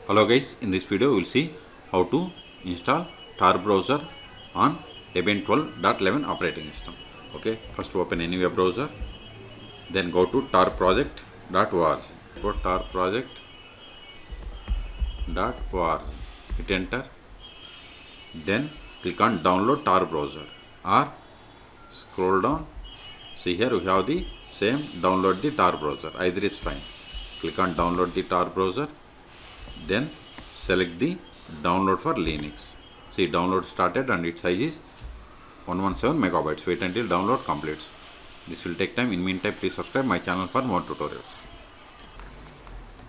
Hello guys, in this video we will see how to install Tor Browser on Debian 12.11 operating system. Okay, first open any web browser, then go to torproject.org. Go torproject.org, hit enter, then click on download Tor Browser or scroll down. See here we have the same download the Tor Browser, either is fine. Click on download the Tor Browser, then select the download for Linux. See, download started and its size is 117 megabytes. Wait until download completes. This will take time. In meantime, please subscribe my channel for more tutorials.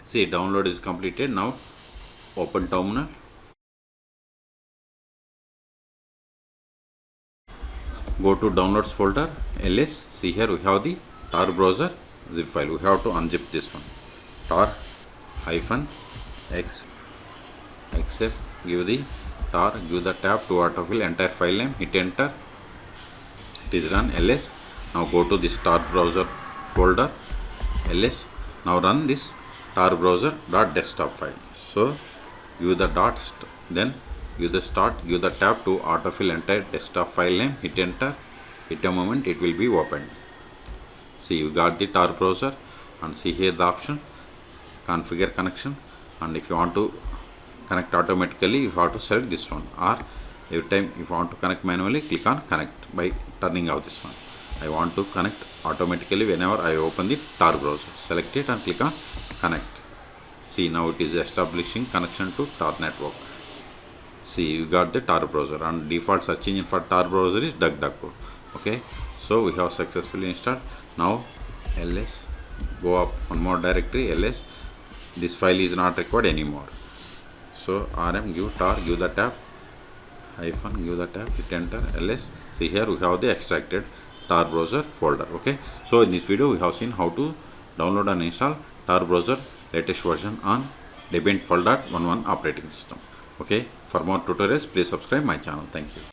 See, download is completed. Now open terminal. Go to downloads folder, ls. See here we have the Tor Browser zip file. We have to unzip this one. Tor-x, give the tar, give the tab to autofill entire file name, hit enter. It is run ls. Now go to this Tor Browser folder, ls. Now run this Tor Browser.desktop file. So give the dot, then give the start, give the tab to autofill entire desktop file name, hit enter. Hit a moment, it will be opened. See, you got the Tor Browser, and see here the option configure connection, and if you want to connect automatically you have to select this one, or every time if you want to connect manually click on connect by turning off this one. I want to connect automatically whenever I open the Tor Browser. Select it and click on connect. See, now it is establishing connection to Tor network. See, you got the Tor Browser, and default search engine for Tor Browser is DuckDuckGo. Okay, so we have successfully installed. Now ls, go up one more directory, ls. This file is not required anymore. So rm, give tar, give the tab, hyphen, give the tab, hit enter, ls. See here we have the extracted Tor Browser folder. Okay, so in this video we have seen how to download and install Tor Browser latest version on Debian 12.11 operating system. Okay, for more tutorials please subscribe my channel. Thank you.